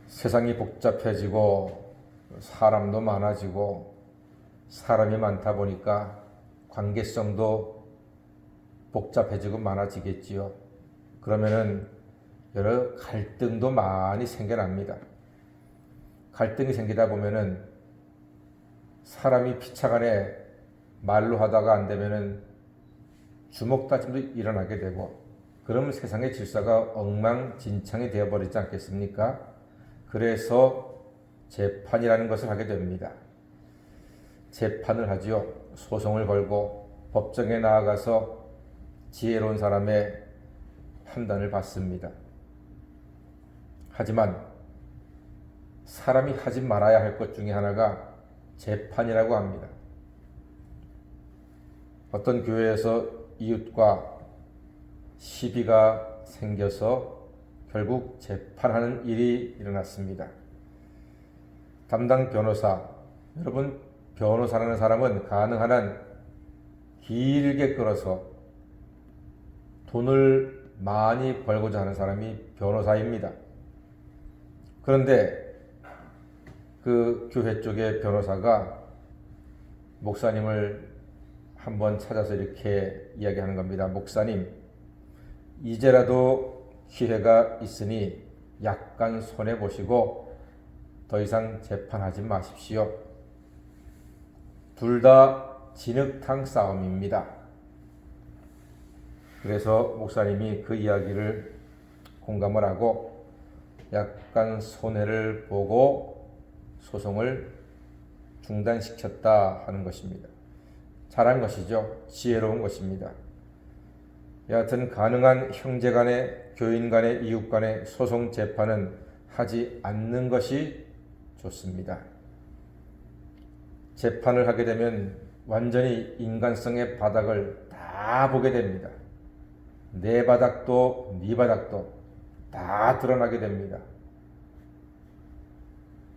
세상이 복잡해지고 사람도 많아지고 사람이 많다 보니까 관계성도 복잡해지고 많아지겠지요. 그러면은 여러 갈등도 많이 생겨납니다. 갈등이 생기다 보면은 사람이 피차간에 말로 하다가 안 되면은 주먹 다짐도 일어나게 되고, 그러면 세상의 질서가 엉망진창이 되어버리지 않겠습니까? 그래서 재판이라는 것을 하게 됩니다. 재판을 하지요. 소송을 걸고 법정에 나아가서 지혜로운 사람의 판단을 받습니다. 하지만 사람이 하지 말아야 할 것 중에 하나가 재판이라고 합니다. 어떤 교회에서 이웃과 시비가 생겨서 결국 재판하는 일이 일어났습니다. 담당 변호사, 여러분, 변호사라는 사람은 가능한 한 길게 끌어서 돈을 많이 벌고자 하는 사람이 변호사입니다. 그런데 그 교회 쪽의 변호사가 목사님을 한번 찾아서 이렇게 이야기하는 겁니다. 목사님, 이제라도 기회가 있으니 약간 손해보시고 더 이상 재판하지 마십시오. 둘 다 진흙탕 싸움입니다. 그래서 목사님이 그 이야기를 공감을 하고 약간 손해를 보고 소송을 중단시켰다 하는 것입니다. 잘한 것이죠. 지혜로운 것입니다. 여하튼 가능한 형제 간의, 교인 간의, 이웃 간의 소송 재판은 하지 않는 것이 좋습니다. 재판을 하게 되면 완전히 인간성의 바닥을 다 보게 됩니다. 내 바닥도 네 바닥도 다 드러나게 됩니다.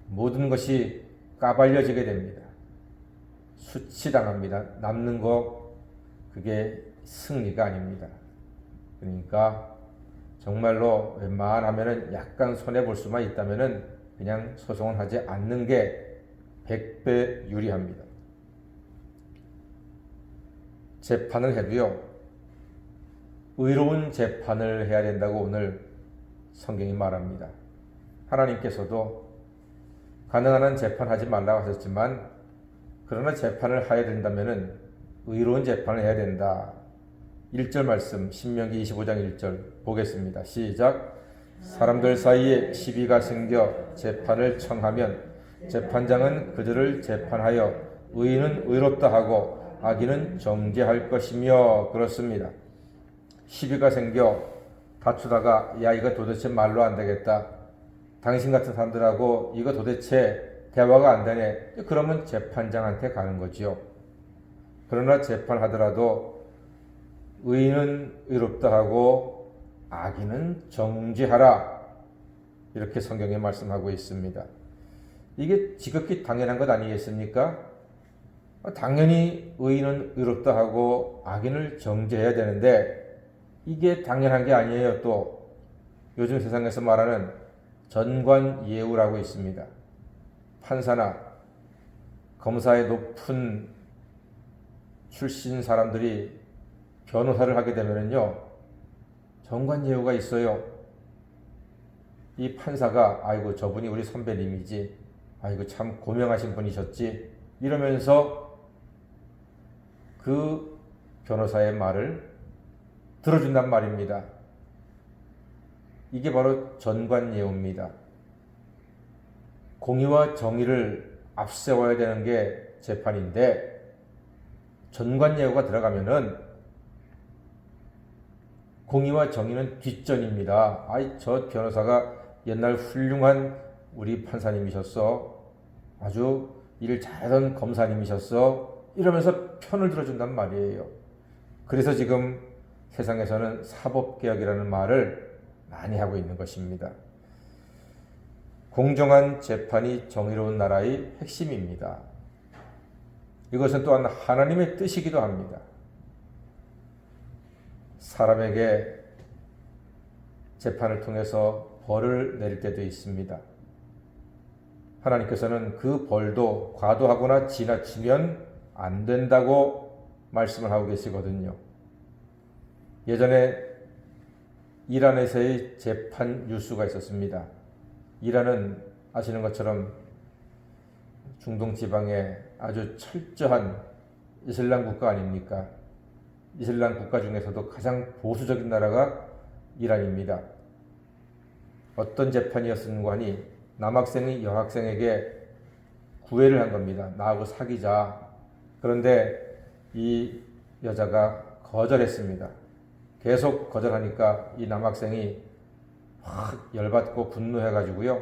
모든 것이 까발려지게 됩니다. 수치당합니다. 남는 거 그게 승리가 아닙니다. 그러니까 정말로 웬만하면은 약간 손해볼 수만 있다면은 그냥 소송은 하지 않는 게 100배 유리합니다. 재판을 해도요, 의로운 재판을 해야 된다고 오늘 성경이 말합니다. 하나님께서도 가능한 한 재판하지 말라고 하셨지만, 그러나 재판을 해야 된다면은 의로운 재판을 해야 된다. 1절 말씀, 신명기 25장 1절 보겠습니다. 시작. 사람들 사이에 시비가 생겨 재판을 청하면 재판장은 그들을 재판하여 의인은 의롭다 하고 악인은 정죄할 것이며, 그렇습니다. 시비가 생겨 다투다가 야, 이거 도대체 말로 안 되겠다, 당신 같은 사람들하고 이거 도대체 대화가 안 되네, 그러면 재판장한테 가는 거지요. 그러나 재판하더라도 의인은 의롭다 하고 악인은 정죄하라, 이렇게 성경에 말씀하고 있습니다. 이게 지극히 당연한 것 아니겠습니까? 당연히 의인은 의롭다 하고 악인을 정죄해야 되는데 이게 당연한 게 아니에요. 또 요즘 세상에서 말하는 전관예우라고 있습니다. 판사나 검사의 높은 출신 사람들이 변호사를 하게 되면요, 전관예우가 있어요. 이 판사가 아이고 저분이 우리 선배님이지, 아이고 참 고명하신 분이셨지, 이러면서 그 변호사의 말을 들어준단 말입니다. 이게 바로 전관예우입니다. 공의와 정의를 앞세워야 되는 게 재판인데 전관예우가 들어가면은 공의와 정의는 뒷전입니다. 아이, 저 변호사가 옛날 훌륭한 우리 판사님이셨어, 아주 일 잘하던 검사님이셨어, 이러면서 편을 들어준단 말이에요. 그래서 지금 세상에서는 사법개혁이라는 말을 많이 하고 있는 것입니다. 공정한 재판이 정의로운 나라의 핵심입니다. 이것은 또한 하나님의 뜻이기도 합니다. 사람에게 재판을 통해서 벌을 내릴 때도 있습니다. 하나님께서는 그 벌도 과도하거나 지나치면 안 된다고 말씀을 하고 계시거든요. 예전에 이란에서의 재판 뉴스가 있었습니다. 이란은 아시는 것처럼 중동 지방에 아주 철저한 이슬람 국가 아닙니까? 이슬람 국가 중에서도 가장 보수적인 나라가 이란입니다. 어떤 재판이었는가 하니 남학생이 여학생에게 구애를 한 겁니다. 나하고 사귀자. 그런데 이 여자가 거절했습니다. 계속 거절하니까 이 남학생이 확 열받고 분노해가지고요,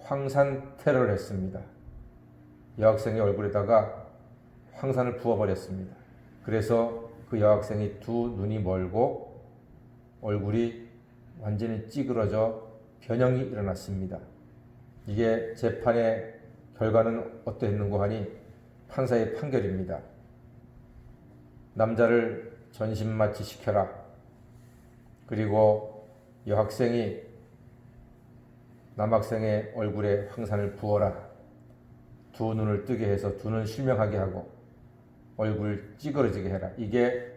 황산 테러를 했습니다. 여학생의 얼굴에다가 황산을 부어버렸습니다. 그래서 그 여학생이 두 눈이 멀고 얼굴이 완전히 찌그러져 변형이 일어났습니다. 이게 재판의 결과는 어떠했는고 하니 판사의 판결입니다. 남자를 전신마취 시켜라. 그리고 여학생이 남학생의 얼굴에 황산을 부어라. 두 눈을 뜨게 해서 두 눈 실명하게 하고 얼굴 찌그러지게 해라. 이게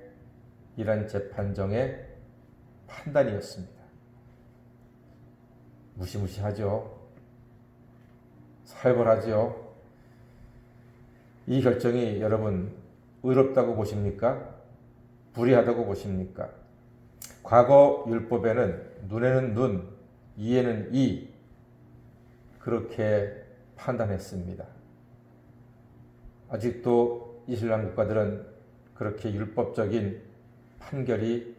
이란 재판정의 판단이었습니다. 무시무시하죠. 살벌하죠. 이 결정이 여러분 의롭다고 보십니까? 불의하다고 보십니까? 과거 율법에는 눈에는 눈, 이에는 이 그렇게 판단했습니다. 아직도 이슬람 국가들은 그렇게 율법적인 판결이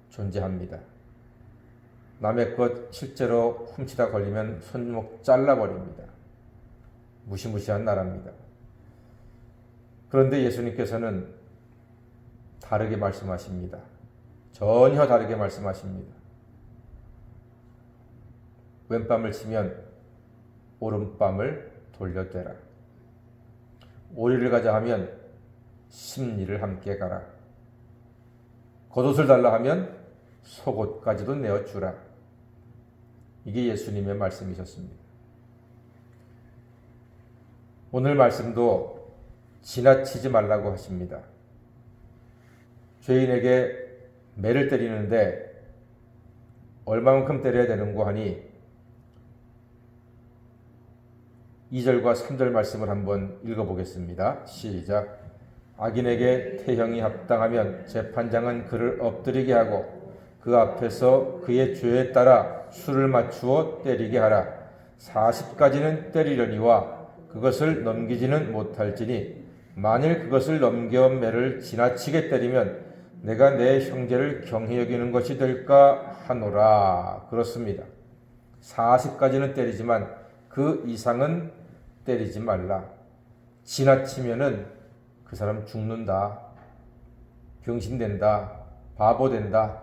존재합니다. 남의 것 실제로 훔치다 걸리면 손목 잘라버립니다. 무시무시한 나라입니다. 그런데 예수님께서는 다르게 말씀하십니다. 전혀 다르게 말씀하십니다. 왼뺨을 치면 오른뺨을 돌려대라. 오리를 가자 하면 십리를 함께 가라. 겉옷을 달라 하면 속옷까지도 내어주라. 이게 예수님의 말씀이셨습니다. 오늘 말씀도 지나치지 말라고 하십니다. 죄인에게 매를 때리는데 얼마만큼 때려야 되는고 하니 2절과 3절 말씀을 한번 읽어보겠습니다. 시작. 악인에게 태형이 합당하면 재판장은 그를 엎드리게 하고 그 앞에서 그의 죄에 따라 수를 맞추어 때리게 하라. 40까지는 때리려니와 그것을 넘기지는 못할지니 만일 그것을 넘겨 매를 지나치게 때리면 내가 내 형제를 경히 여기는 것이 될까 하노라. 그렇습니다. 40까지는 때리지만 그 이상은 때리지 말라. 지나치면은 그 사람 죽는다. 병신된다. 바보 된다.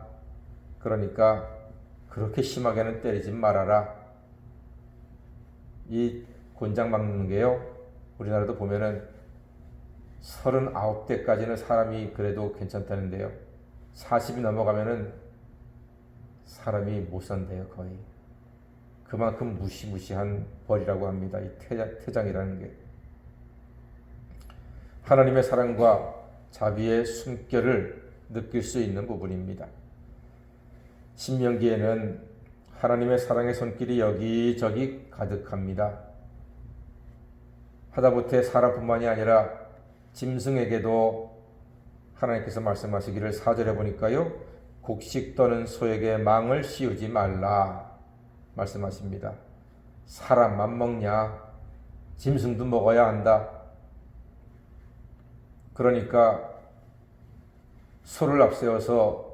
그러니까 그렇게 심하게는 때리지 말아라. 이 곤장 막는 게요, 우리나라도 보면은 39대까지는 사람이 그래도 괜찮다는데요, 40이 넘어가면은 사람이 못 산대요. 거의. 그만큼 무시무시한 벌이라고 합니다. 이 태장이라는 게. 하나님의 사랑과 자비의 숨결을 느낄 수 있는 부분입니다. 신명기에는 하나님의 사랑의 손길이 여기저기 가득합니다. 하다못해 사람뿐만이 아니라 짐승에게도 하나님께서 말씀하시기를 4절에 보니까요, 곡식 떠는 소에게 망을 씌우지 말라 말씀하십니다. 사람만 먹냐? 짐승도 먹어야 한다. 그러니까 소를 앞세워서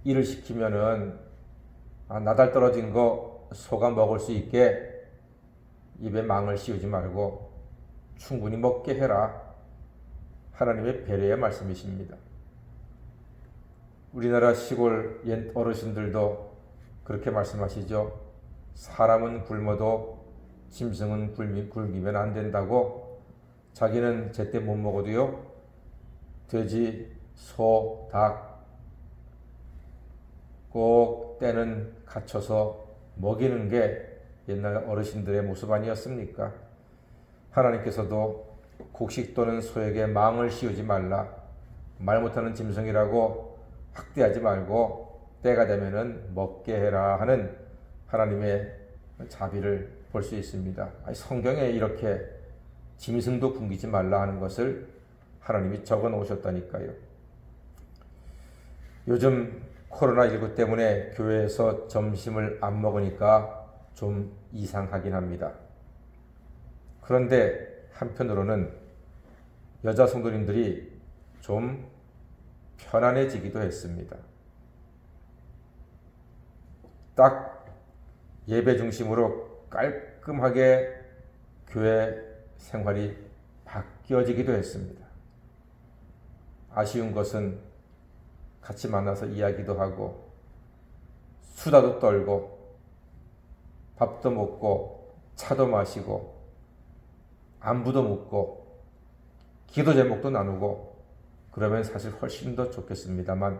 일을 시키면은 나달 떨어진 거 소가 먹을 수 있게 입에 망을 씌우지 말고 충분히 먹게 해라. 하나님의 배려의 말씀이십니다. 우리나라 시골 옛 어르신들도 그렇게 말씀하시죠. 사람은 굶어도 짐승은 굶기면 안 된다고. 자기는 제때 못 먹어도요, 돼지, 소, 닭 꼭 때는 갖춰서 먹이는 게 옛날 어르신들의 모습 아니었습니까? 하나님께서도 곡식 또는 소에게 망을 씌우지 말라, 말 못하는 짐승이라고 학대하지 말고 때가 되면은 먹게 해라 하는 하나님의 자비를 볼 수 있습니다. 성경에 이렇게 짐승도 굶기지 말라 하는 것을 하나님이 적어 놓으셨다니까요. 요즘 코로나19 때문에 교회에서 점심을 안 먹으니까 좀 이상하긴 합니다. 그런데 한편으로는 여자 성도님들이 좀 편안해지기도 했습니다. 딱 예배 중심으로 깔끔하게 교회 생활이 바뀌어지기도 했습니다. 아쉬운 것은 같이 만나서 이야기도 하고 수다도 떨고 밥도 먹고 차도 마시고 안부도 묻고 기도 제목도 나누고 그러면 사실 훨씬 더 좋겠습니다만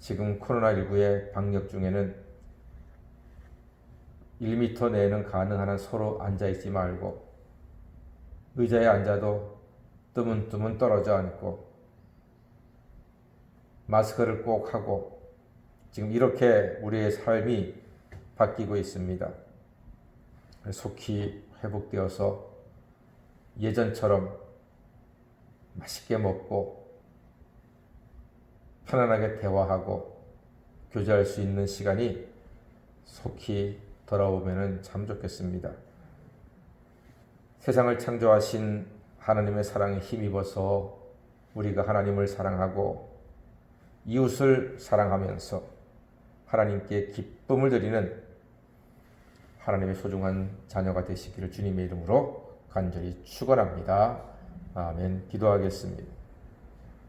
지금 코로나19의 방역 중에는 1m 내에는 가능한 한 서로 앉아있지 말고 의자에 앉아도 뜨문뜨문 떨어져 앉고 마스크를 꼭 하고 지금 이렇게 우리의 삶이 바뀌고 있습니다. 속히 회복되어서 예전처럼 맛있게 먹고 편안하게 대화하고 교제할 수 있는 시간이 속히 돌아오면 참 좋겠습니다. 세상을 창조하신 하나님의 사랑에 힘입어서 우리가 하나님을 사랑하고 이웃을 사랑하면서 하나님께 기쁨을 드리는 하나님의 소중한 자녀가 되시기를 주님의 이름으로 간절히 축원합니다. 아멘. 기도하겠습니다.